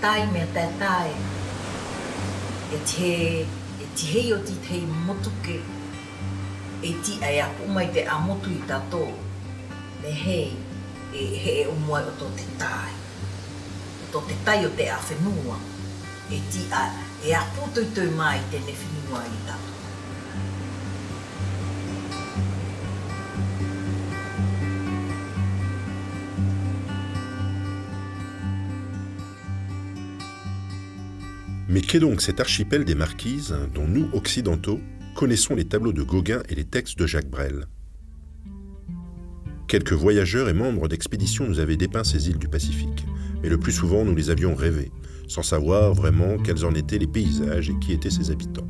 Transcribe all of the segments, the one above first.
tai mea tai. E tihei o tihei motuke. E ti ai apu mai te amotu I tatou. Le hei, he umoi o tō te tai. O tō te tai o te awhenua. E ti e apu toitoi mai tēne whenua I tatou. Mais qu'est donc cet archipel des Marquises dont nous, occidentaux, connaissons les tableaux de Gauguin et les textes de Jacques Brel? Quelques voyageurs et membres d'expéditions nous avaient dépeint ces îles du Pacifique, mais le plus souvent nous les avions rêvées, sans savoir vraiment quels en étaient les paysages et qui étaient ses habitants.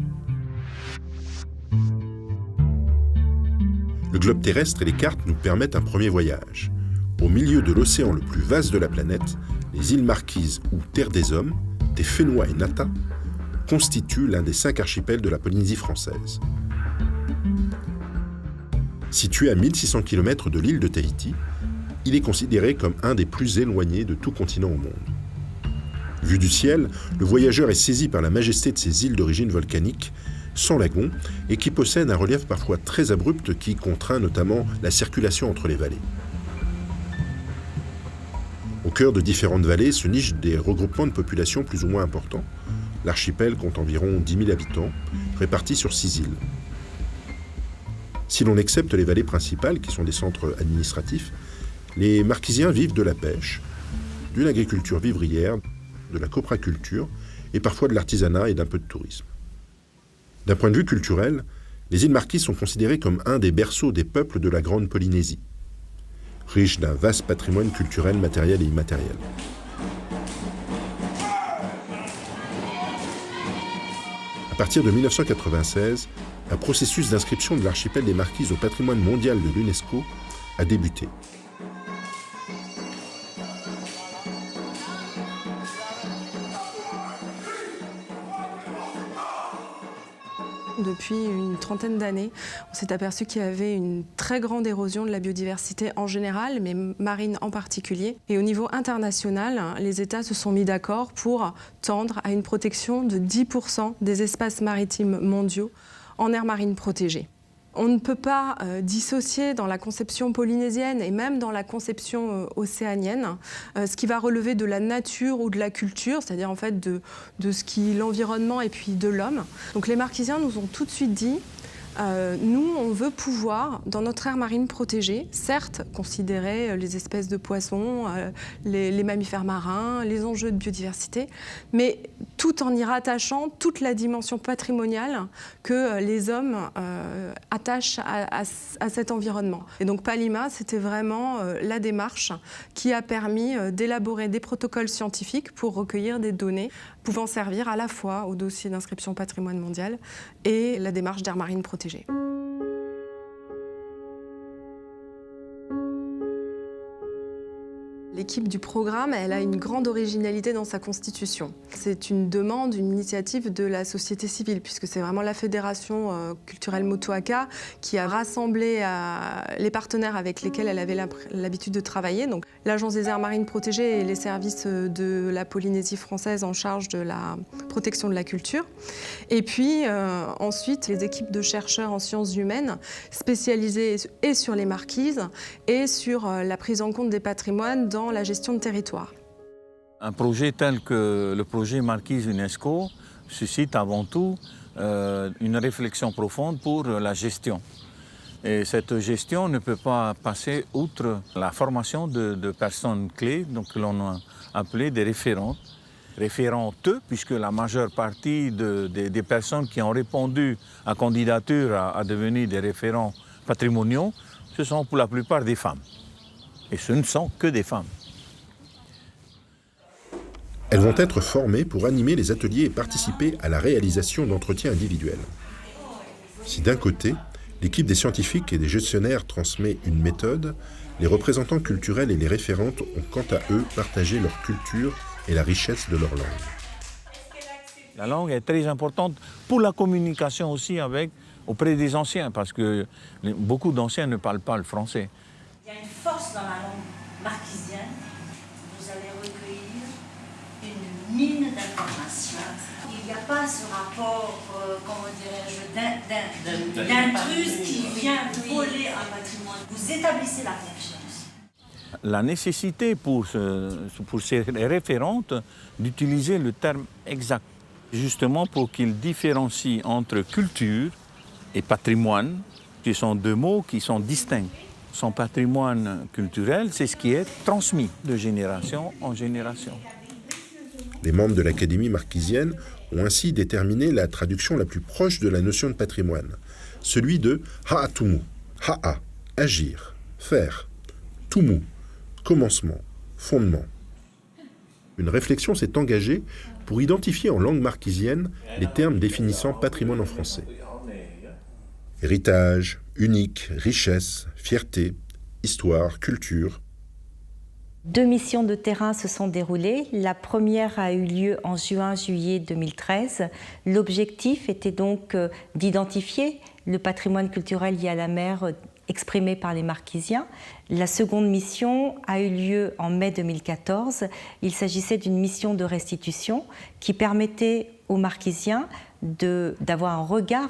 Le globe terrestre et les cartes nous permettent un premier voyage. Au milieu de l'océan le plus vaste de la planète, les îles Marquises ou Terre des Hommes, des Fénois et Nata, constituent l'un des 5 archipels de la Polynésie française. Situé à 1600 km de l'île de Tahiti, il est considéré comme un des plus éloignés de tout continent au monde. Vu du ciel, le voyageur est saisi par la majesté de ces îles d'origine volcanique, sans lagon, et qui possèdent un relief parfois très abrupt qui contraint notamment la circulation entre les vallées. Au cœur de différentes vallées se nichent des regroupements de populations plus ou moins importants. L'archipel compte environ 10 000 habitants, répartis sur 6 îles. Si l'on accepte les vallées principales, qui sont des centres administratifs, les Marquisiens vivent de la pêche, d'une agriculture vivrière, de la copraculture et parfois de l'artisanat et d'un peu de tourisme. D'un point de vue culturel, les îles Marquises sont considérées comme un des berceaux des peuples de la Grande Polynésie, riche d'un vaste patrimoine culturel, matériel et immatériel. À partir de 1996, un processus d'inscription de l'archipel des Marquises au patrimoine mondial de l'UNESCO a débuté. Depuis une trentaine d'années, on s'est aperçu qu'il y avait une très grande érosion de la biodiversité en général, mais marine en particulier. Et au niveau international, les États se sont mis d'accord pour tendre à une protection de 10% des espaces maritimes mondiaux en aire marine protégée. On ne peut pas dissocier dans la conception polynésienne et même dans la conception océanienne ce qui va relever de la nature ou de la culture, c'est-à-dire en fait de ce qui l'environnement et puis de l'homme. Donc les Marquisiens nous ont tout de suite dit nous, on veut pouvoir, dans notre aire marine protégée, certes considérer les espèces de poissons, les mammifères marins, les enjeux de biodiversité, mais tout en y rattachant toute la dimension patrimoniale que les hommes attachent à cet environnement. Et donc Palima, c'était vraiment la démarche qui a permis d'élaborer des protocoles scientifiques pour recueillir des données pouvant servir à la fois au dossier d'inscription patrimoine mondial et la démarche d'aire marine protégée. L'équipe du programme, elle a une grande originalité dans sa constitution. C'est une demande, une initiative de la société civile, puisque c'est vraiment la Fédération culturelle Motuaka qui a rassemblé les partenaires avec lesquels elle avait l'habitude de travailler. Donc, l'Agence des aires marines protégées et les services de la Polynésie française en charge de la protection de la culture. Et puis ensuite, les équipes de chercheurs en sciences humaines spécialisées et sur les marquises et sur la prise en compte des patrimoines dans la gestion de territoire. Un projet tel que le projet Marquise UNESCO suscite avant tout une réflexion profonde pour la gestion. Et cette gestion ne peut pas passer outre la formation de personnes clés, donc que l'on a appelé des référentes. Référentes, puisque la majeure partie des personnes qui ont répondu à candidature à devenir des référents patrimoniaux, ce sont pour la plupart des femmes. Et ce ne sont que des femmes. Elles vont être formées pour animer les ateliers et participer à la réalisation d'entretiens individuels. Si d'un côté, l'équipe des scientifiques et des gestionnaires transmet une méthode, les représentants culturels et les référentes ont quant à eux partagé leur culture et la richesse de leur langue. La langue est très importante pour la communication aussi auprès des anciens, parce que beaucoup d'anciens ne parlent pas le français. Il y a une force dans la langue marquisienne. Vous allez recueillir une mine d'informations. Il n'y a pas ce rapport, comment dirais-je, d'intrus qui vient voler un patrimoine. Vous établissez la confiance. La nécessité pour ces référentes d'utiliser le terme exact, justement pour qu'ils différencient entre culture et patrimoine, qui sont deux mots qui sont distincts. Son patrimoine culturel, c'est ce qui est transmis de génération en génération. Les membres de l'Académie marquisienne ont ainsi déterminé la traduction la plus proche de la notion de patrimoine, celui de ha'atumu, ha'a, agir, faire, tumu, commencement, fondement. Une réflexion s'est engagée pour identifier en langue marquisienne les termes définissant patrimoine en français. Héritage, unique, richesse, fierté, histoire, culture. 2 missions de terrain se sont déroulées. La première a eu lieu en juin-juillet 2013. L'objectif était donc d'identifier le patrimoine culturel lié à la mer exprimé par les Marquisiens. La seconde mission a eu lieu en mai 2014. Il s'agissait d'une mission de restitution qui permettait aux Marquisiens d'avoir un regard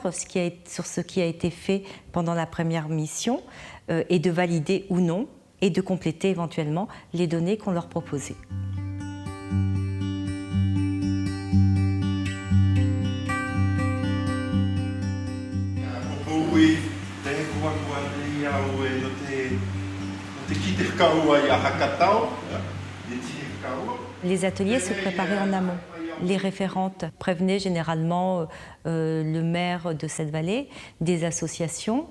sur ce qui a été fait pendant la première mission et de valider ou non et de compléter éventuellement les données qu'on leur proposait. Les ateliers se préparaient en amont. Les référentes prévenaient généralement le maire de cette vallée, des associations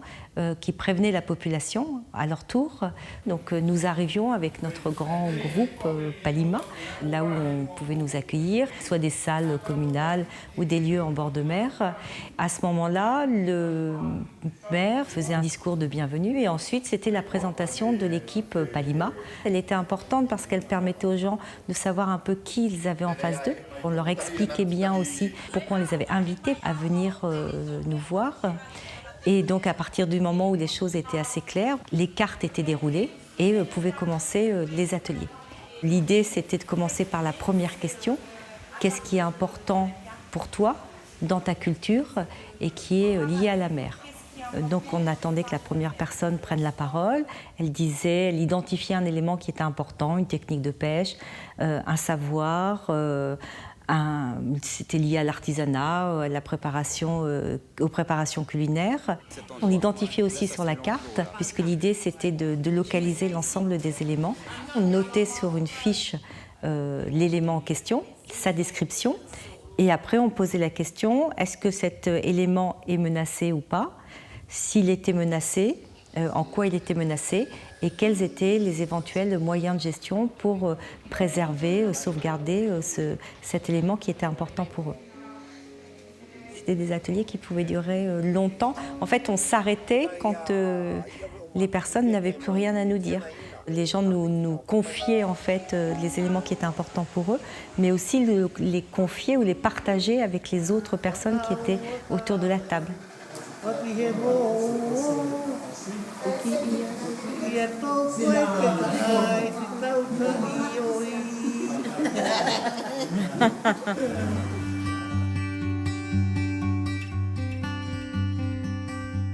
qui prévenaient la population à leur tour. Donc nous arrivions avec notre grand groupe Palima, là où on pouvait nous accueillir, soit des salles communales ou des lieux en bord de mer. À ce moment-là, le maire faisait un discours de bienvenue et ensuite c'était la présentation de l'équipe Palima. Elle était importante parce qu'elle permettait aux gens de savoir un peu qui ils avaient en face d'eux. On leur expliquait bien aussi pourquoi on les avait invités à venir nous voir. Et donc à partir du moment où les choses étaient assez claires, les cartes étaient déroulées et pouvaient commencer les ateliers. L'idée c'était de commencer par la première question. Qu'est-ce qui est important pour toi dans ta culture et qui est lié à la mer ? Donc on attendait que la première personne prenne la parole. Elle identifiait un élément qui était important, une technique de pêche, un savoir, c'était lié à l'artisanat, à la préparation, aux préparations culinaires. On identifiait aussi sur la carte, puisque l'idée c'était de localiser l'ensemble des éléments. On notait sur une fiche l'élément en question, sa description, et après on posait la question, est-ce que cet élément est menacé ou pas ? S'il était menacé, en quoi il était menacé et quels étaient les éventuels moyens de gestion pour préserver, sauvegarder cet élément qui était important pour eux. C'était des ateliers qui pouvaient durer longtemps. En fait, on s'arrêtait quand les personnes n'avaient plus rien à nous dire. Les gens nous confiaient en fait les éléments qui étaient importants pour eux, mais aussi les confier ou les partager avec les autres personnes qui étaient autour de la table.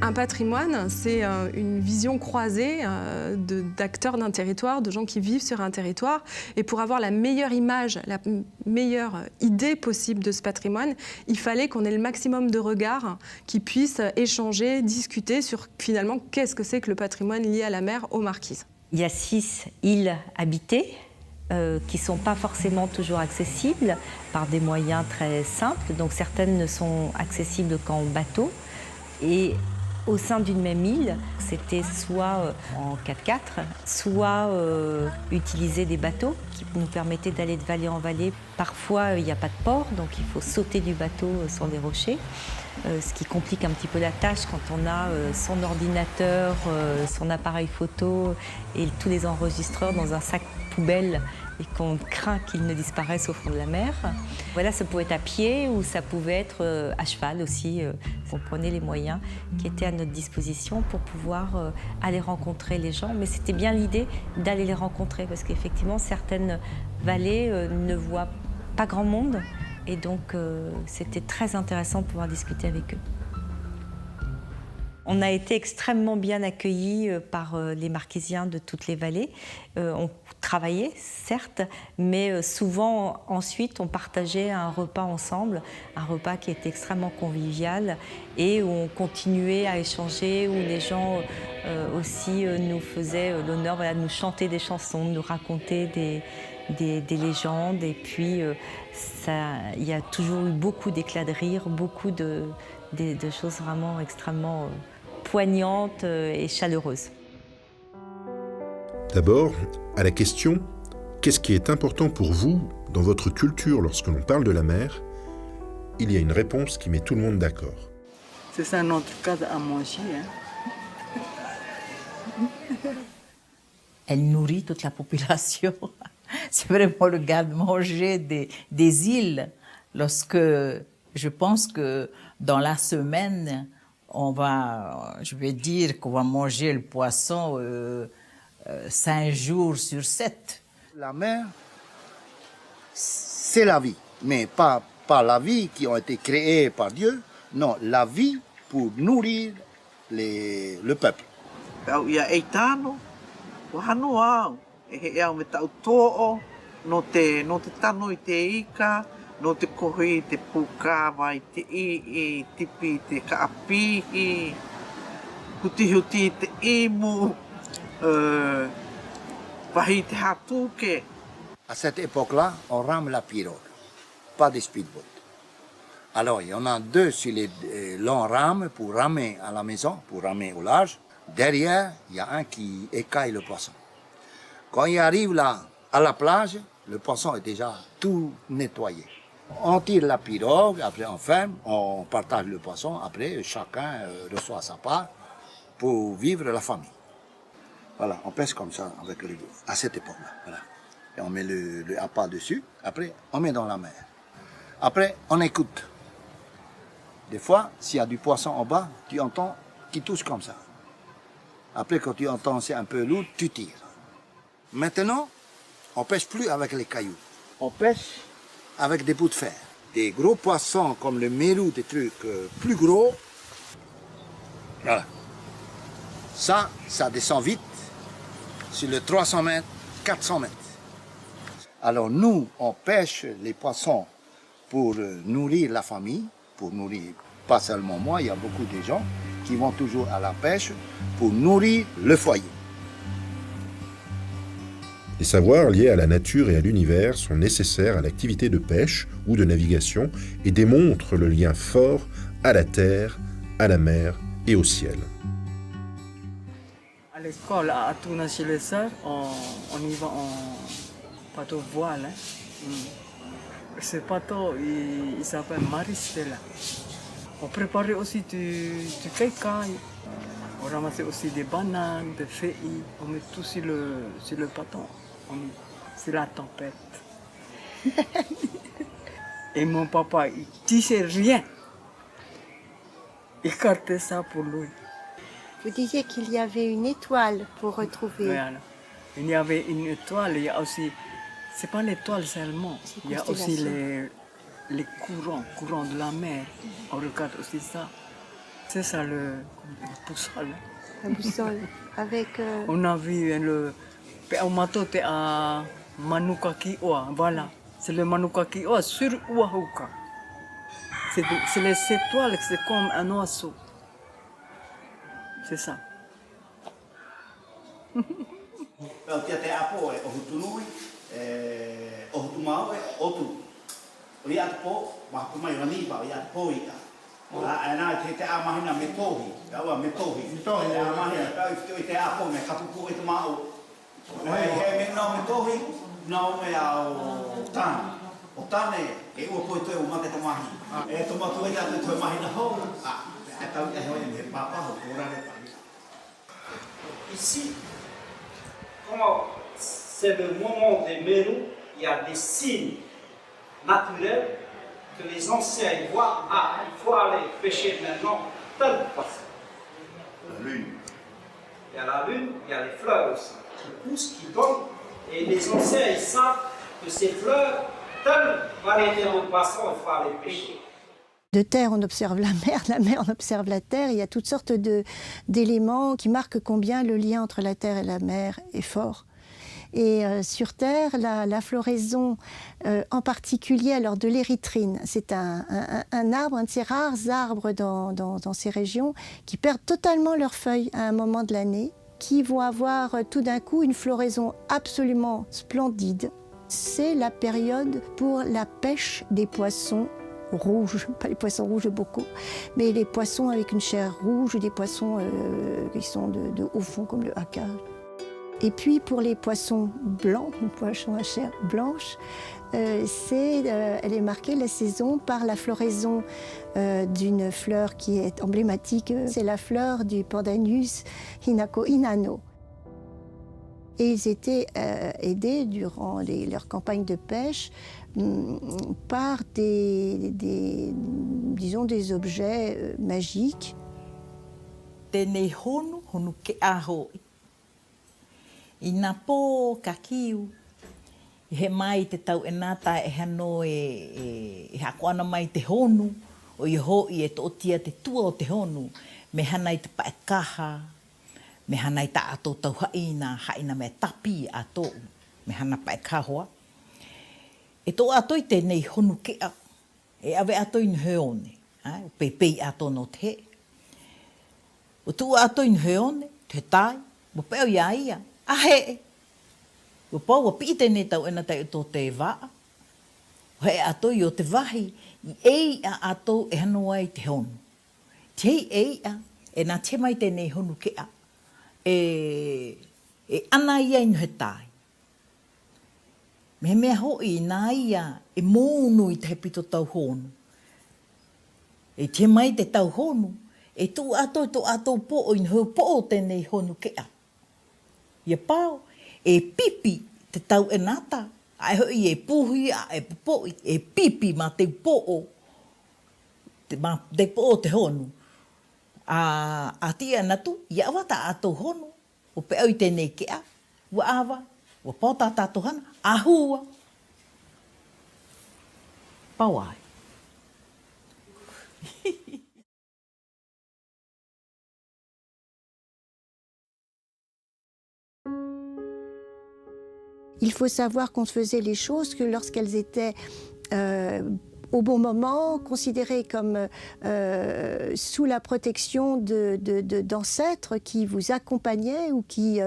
Un patrimoine, c'est une vision croisée d'acteurs d'un territoire, de gens qui vivent sur un territoire. Et pour avoir la meilleure image, la meilleure idée possible de ce patrimoine, il fallait qu'on ait le maximum de regards qui puissent échanger, discuter sur finalement qu'est-ce que c'est que le patrimoine lié à la mer aux Marquises. Il y a 6 îles habitées qui ne sont pas forcément toujours accessibles par des moyens très simples. Donc certaines ne sont accessibles qu'en bateau. Et au sein d'une même île, c'était soit en 4x4, soit utiliser des bateaux qui nous permettaient d'aller de vallée en vallée. Parfois, il n'y a pas de port, donc il faut sauter du bateau sur les rochers, ce qui complique un petit peu la tâche quand on a son ordinateur, son appareil photo et tous les enregistreurs dans un sac poubelle et qu'on craint qu'ils ne disparaissent au fond de la mer. Voilà, ça pouvait être à pied ou ça pouvait être à cheval aussi. On prenait les moyens qui étaient à notre disposition pour pouvoir aller rencontrer les gens. Mais c'était bien l'idée d'aller les rencontrer parce qu'effectivement, certaines vallées ne voient pas grand monde. Et donc, c'était très intéressant de pouvoir discuter avec eux. On a été extrêmement bien accueillis par les Marquisiens de toutes les vallées. On travaillait, certes, mais souvent, ensuite, on partageait un repas ensemble, un repas qui était extrêmement convivial et où on continuait à échanger, où les gens aussi nous faisaient l'honneur de nous chanter des chansons, de nous raconter des légendes. Et puis, il y a toujours eu beaucoup d'éclats de rire, beaucoup de choses vraiment extrêmement poignantes et chaleureuses. D'abord, à la question « Qu'est-ce qui est important pour vous dans votre culture lorsque l'on parle de la mer ?», il y a une réponse qui met tout le monde d'accord. C'est ça notre cas à manger. Elle nourrit toute la population. C'est vraiment le garde-manger des îles. Lorsque je pense que dans la semaine, je vais dire qu'on va manger le poisson 5 jours sur 7. La mer, c'est la vie, mais pas la vie qui a été créée par Dieu, non, la vie pour nourrir le peuple. Il y a eitano, wahanoa, e au me tau to'o, no te tano I te ika, no te kohi te pukawa I te I tipi te kaapihi, huti te imu, wahi te hatuke. À cette époque-là, on rame la pirogue, pas de speedboat. Alors, il y en a 2 sur les longs rames pour ramer à la maison, pour ramer au large. Derrière, il y a un qui écaille le poisson. Quand il arrive là, à la plage, le poisson est déjà tout nettoyé. On tire la pirogue, après on ferme, on partage le poisson, après chacun reçoit sa part pour vivre la famille. Voilà, on pêche comme ça avec le à cette époque-là. Voilà. Et on met le appât dessus, après on met dans la mer. Après, on écoute. Des fois, s'il y a du poisson en bas, tu entends qu'il touche comme ça. Après, quand tu entends c'est un peu lourd, tu tires. Maintenant, on pêche plus avec les cailloux. On pêche avec des bouts de fer. Des gros poissons comme le mérou, des trucs plus gros. Voilà. Ça descend vite sur le 300 mètres, 400 mètres. Alors nous, on pêche les poissons pour nourrir la famille, pour nourrir pas seulement moi, il y a beaucoup de gens qui vont toujours à la pêche pour nourrir le foyer. Les savoirs liés à la nature et à l'univers sont nécessaires à l'activité de pêche ou de navigation et démontrent le lien fort à la terre, à la mer et au ciel. À l'école, à Atuna chez les sœurs, on y va en bateau voile. Ce bateau, il s'appelle Maristella. On préparait aussi du caïcaï. On ramassait aussi des bananes, des feuilles. On met tout sur le bateau. C'est la tempête. Et mon papa, il tissait rien. Il cartait ça pour lui. Vous disiez qu'il y avait une étoile pour retrouver. Voilà. Il y avait une étoile, il y a aussi. C'est pas l'étoile seulement. Il y a aussi les courants de la mer. On regarde aussi ça. C'est ça le boussole. La boussole. Avec. On a vu le. Peaumato à Manukaki'oa, voilà. C'est le Manukaki'oa sur Oahuka. C'est les étoiles, c'est comme un oiseau. C'est ça. Ici, quand c'est le moment des mérous, il y a des signes naturels que les anciens voient. Ah, il faut aller pêcher maintenant tel poisson. La lune. Il y a la lune, il y a les fleurs aussi qui poussent, qui donnent. Et les anciens, ils savent que ces fleurs telle variété de poissons, il faut aller pêcher. De terre, on observe la mer, on observe la terre. Il y a toutes sortes d'éléments qui marquent combien le lien entre la terre et la mer est fort. Et sur Terre, la floraison, en particulier alors de l'érythrine, c'est un arbre, un de ces rares arbres dans ces régions qui perdent totalement leurs feuilles à un moment de l'année, qui vont avoir tout d'un coup une floraison absolument splendide. C'est la période pour la pêche des poissons rouges, pas les poissons rouges beaucoup, mais les poissons avec une chair rouge, des poissons qui sont de haut fond comme le haka. Et puis pour les poissons blancs, les poissons à chair blanche, elle est marquée la saison par la floraison d'une fleur qui est emblématique. C'est la fleur du Pandanus Hinako Inano. Et ils étaient aidés durant leurs campagnes de pêche par disons des objets magiques. Tēnei honu ke aho. I nā pō ka kiu, i he mai te tau e nāta e hano e hako ana mai te honu, o i hoi e tōtia te tua o te honu, me hana i te pae kaha, me hana i ta ato tau haina me tapi ato, me hana pae kahoa. E tō ato i tēnei honu kea, e awe ato in heone, o pei ato no te he. O tū ato in heone, te tai, mo peo ia ia, a he. O pau a pi tēnei tau ena tei tō te waa. O he ato i o te wahi, i ei a ato e hano ai te honu. Te ei a, e nā te mai tēnei honu kea, e ana ia inu he tai. Me mea hoi nā ia e mōnu i te pito tau honu. E te mai te tau honu, e tū ato po o inu po o tēnei honu kea. Ia pāo, e pipi te tau e nata, ai hoi e puhi a e popoi, e pipi ma te po'o, te po'o te honu. A tia natu, ia awa ta ato honu, o pe au i tēnei kea, ua awa, ua pōta tātou hana, ahua. Pawai. Il faut savoir qu'on faisait les choses que lorsqu'elles étaient au bon moment, considérées comme sous la protection d'ancêtres qui vous accompagnaient ou qui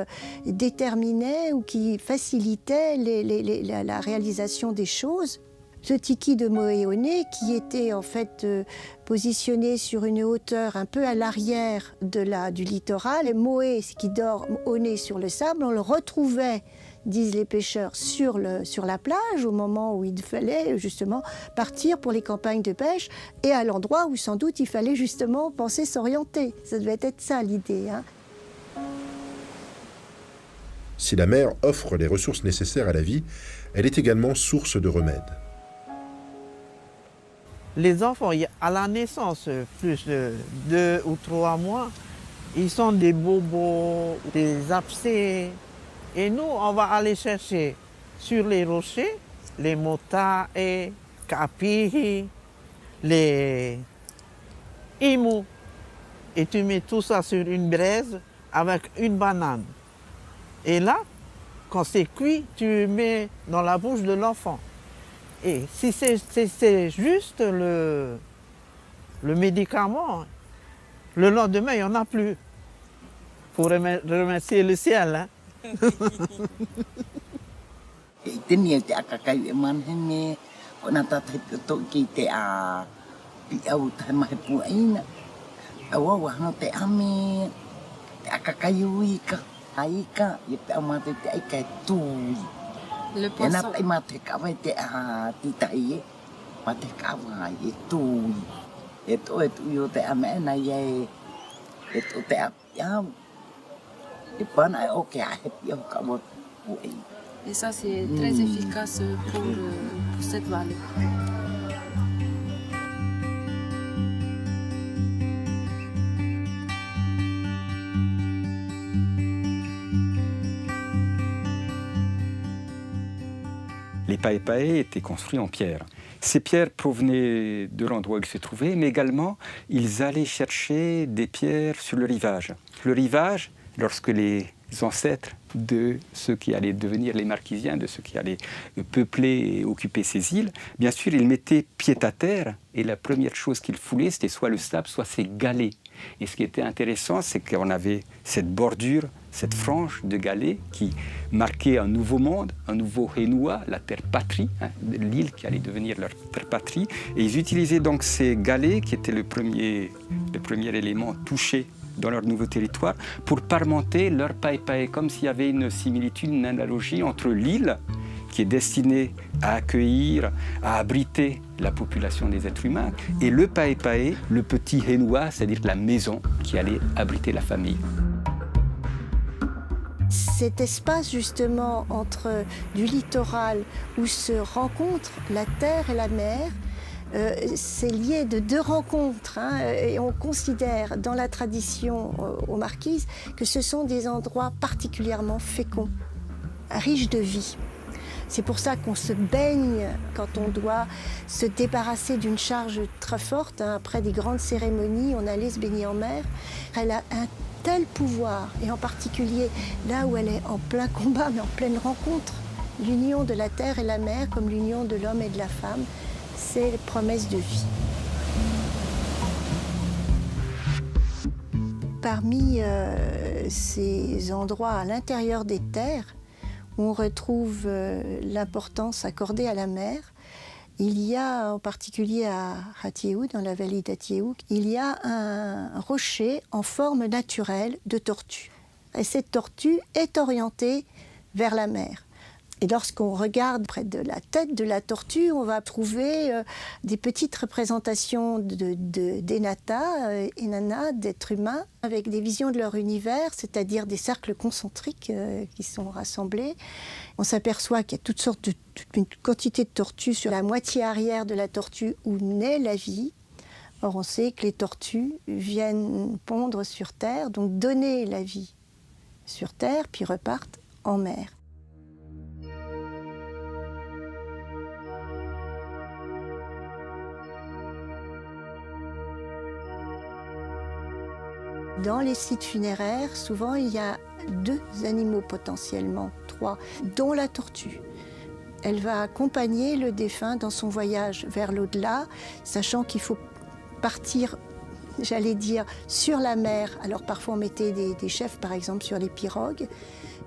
déterminaient ou qui facilitaient la réalisation des choses. Ce tiki de Moeone, qui était en fait positionné sur une hauteur un peu à l'arrière du littoral, et Moé, qui dort au nez sur le sable, on le retrouvait, disent les pêcheurs, sur la plage au moment où il fallait justement partir pour les campagnes de pêche et à l'endroit où sans doute il fallait justement penser s'orienter. Ça devait être ça l'idée. Hein. Si la mer offre les ressources nécessaires à la vie, elle est également source de remèdes. Les enfants, à la naissance, plus de 2 ou 3 mois, ils sont des bobos, des abcès. Et nous, on va aller chercher sur les rochers les motae, capihi, les imou. Et tu mets tout ça sur une braise avec une banane. Et là, quand c'est cuit, tu mets dans la bouche de l'enfant. Et si c'est juste le médicament, le lendemain, il n'y en a plus. Il faut remercier le ciel. Hein? Tēnei te akakai e manhene, o nā tātai pioto ki te a pi au tai mahe puaina. Au au hana te ame, te akakai uika, aika, i pe au mate te aika e tūi. Le poisson. E nā pai mate kawa te a titai e, mate kawa e tūi. E tūi o te ame e nai e tō te api au. Et ça, c'est très efficace pour cette vallée. Les Les pae-pae étaient construits en pierre. Ces pierres provenaient de l'endroit où ils se trouvaient, mais également, ils allaient chercher des pierres sur le rivage. Le rivage, lorsque les ancêtres de ceux qui allaient devenir les Marquisiens, de ceux qui allaient peupler et occuper ces îles, bien sûr, ils mettaient pied à terre, et la première chose qu'ils foulaient, c'était soit le sable, soit ces galets. Et ce qui était intéressant, c'est qu'on avait cette bordure, cette frange de galets qui marquait un nouveau monde, un nouveau Henua, la terre patrie, l'île qui allait devenir leur terre patrie. Et ils utilisaient donc ces galets, qui étaient le premier élément touché dans leur nouveau territoire, pour parmenter leur pae-pae, comme s'il y avait une similitude, une analogie entre l'île, qui est destinée à accueillir, à abriter la population des êtres humains, et le pae-pae, le petit Henua, c'est-à-dire la maison qui allait abriter la famille. Cet espace justement entre du littoral où se rencontrent la terre et la mer, c'est lié de deux rencontres, et on considère dans la tradition aux Marquises que ce sont des endroits particulièrement féconds, riches de vie. C'est pour ça qu'on se baigne quand on doit se débarrasser d'une charge très forte. Après des grandes cérémonies, on allait se baigner en mer. Elle a un tel pouvoir, et en particulier là où elle est en plein combat, mais en pleine rencontre. L'union de la terre et la mer, comme l'union de l'homme et de la femme, c'est les promesses de vie. Parmi ces endroits à l'intérieur des terres, où on retrouve l'importance accordée à la mer, il y a en particulier à Hatieou, dans la vallée d'Hatieou, il y a un rocher en forme naturelle de tortue. Et cette tortue est orientée vers la mer. Et lorsqu'on regarde près de la tête de la tortue, on va trouver des petites représentations d'Enata, Enana, d'êtres humains, avec des visions de leur univers, c'est-à-dire des cercles concentriques qui sont rassemblés. On s'aperçoit qu'il y a toute une quantité de tortues sur la moitié arrière de la tortue où naît la vie. Or, on sait que les tortues viennent pondre sur Terre, donc donner la vie sur Terre, puis repartent en mer. Dans les sites funéraires, souvent, il y a 2 animaux potentiellement, 3, dont la tortue. Elle va accompagner le défunt dans son voyage vers l'au-delà, sachant qu'il faut partir, j'allais dire, sur la mer. Alors parfois on mettait des chefs, par exemple, sur les pirogues,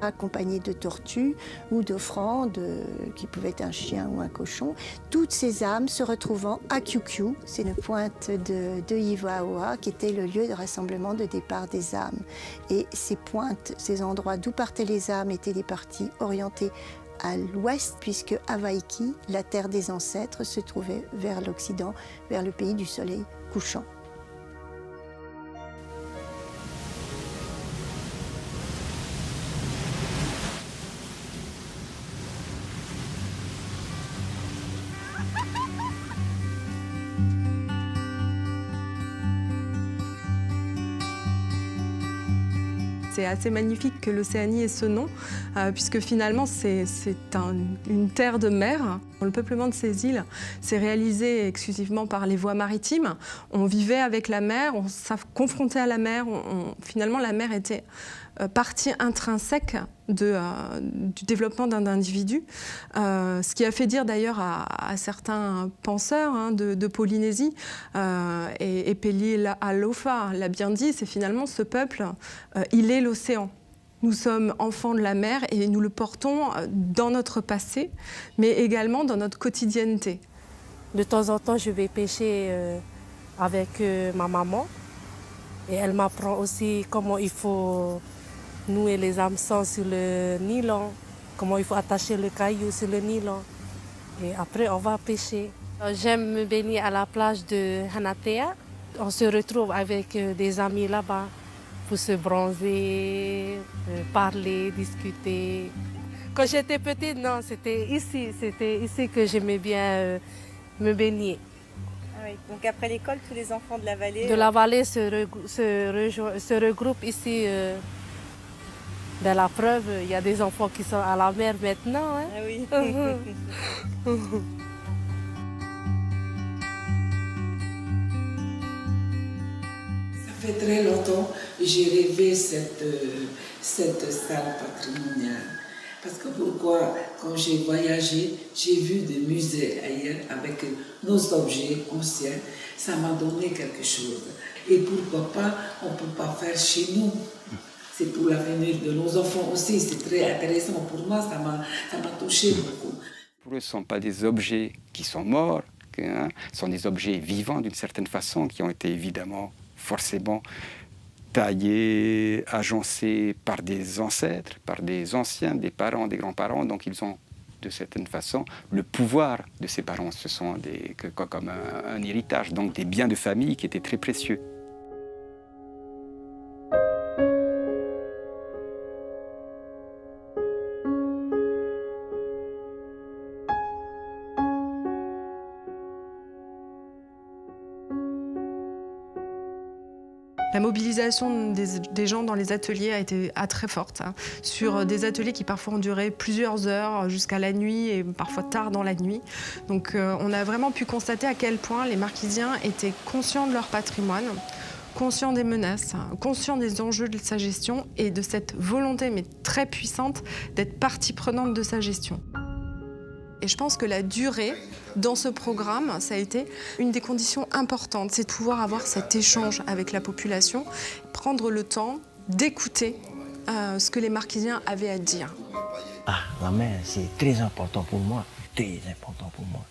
accompagnés de tortues ou d'offrandes, qui pouvaient être un chien ou un cochon. Toutes ces âmes se retrouvant à Kyukyu, c'est une pointe de Iwaoa, qui était le lieu de rassemblement de départ des âmes. Et ces pointes, ces endroits d'où partaient les âmes, étaient des parties orientées à l'ouest, puisque Hawaiki, la terre des ancêtres, se trouvait vers l'Occident, vers le pays du soleil couchant. C'est assez magnifique que l'Océanie ait ce nom, puisque finalement c'est une terre de mer. Le peuplement de ces îles s'est réalisé exclusivement par les voies maritimes. On vivait avec la mer, on s'est confronté à la mer. Finalement, la mer était partie intrinsèque du développement d'un individu. Ce qui a fait dire d'ailleurs à certains penseurs de Polynésie, et Peli Alofa l'a bien dit, c'est finalement ce peuple, il est l'océan. Nous sommes enfants de la mer et nous le portons dans notre passé, mais également dans notre quotidienneté. De temps en temps, je vais pêcher avec ma maman et elle m'apprend aussi comment il faut nouer les hameçons sur le nylon, comment il faut attacher le caillou sur le nylon. Et après, on va pêcher. J'aime me baigner à la plage de Hanatea. On se retrouve avec des amis là-bas pour se bronzer, parler, discuter. Quand j'étais petite, non, c'était ici que j'aimais bien me baigner. Ah oui. Donc après l'école, tous les enfants de la vallée... De la vallée se regroupent ici Ben, la preuve, il y a des enfants qui sont à la mer maintenant. Hein. Ah oui. Ça fait très longtemps que j'ai rêvé cette salle patrimoniale. Parce que pourquoi, quand j'ai voyagé, j'ai vu des musées ailleurs avec nos objets anciens, ça m'a donné quelque chose. Et pourquoi pas, on ne peut pas faire chez nous. C'est pour l'avenir de nos enfants aussi, c'est très intéressant pour moi, ça m'a touché beaucoup. Pour eux, ce ne sont pas des objets qui sont morts, ce sont des objets vivants d'une certaine façon, qui ont été évidemment forcément taillés, agencés par des ancêtres, par des anciens, des parents, des grands-parents. Donc ils ont de certaine façon le pouvoir de ces parents. Ce sont comme un héritage, donc des biens de famille qui étaient très précieux. La mobilisation des gens dans les ateliers a été très forte, hein, sur des ateliers qui parfois ont duré plusieurs heures jusqu'à la nuit et parfois tard dans la nuit. Donc on a vraiment pu constater à quel point les Marquisiens étaient conscients de leur patrimoine, conscients des menaces, conscients des enjeux de sa gestion et de cette volonté, mais très puissante, d'être partie prenante de sa gestion. Et je pense que la durée dans ce programme, ça a été une des conditions importantes, c'est de pouvoir avoir cet échange avec la population, prendre le temps d'écouter ce que les Marquisiens avaient à dire. Ah, la mer, c'est très important pour moi, très important pour moi.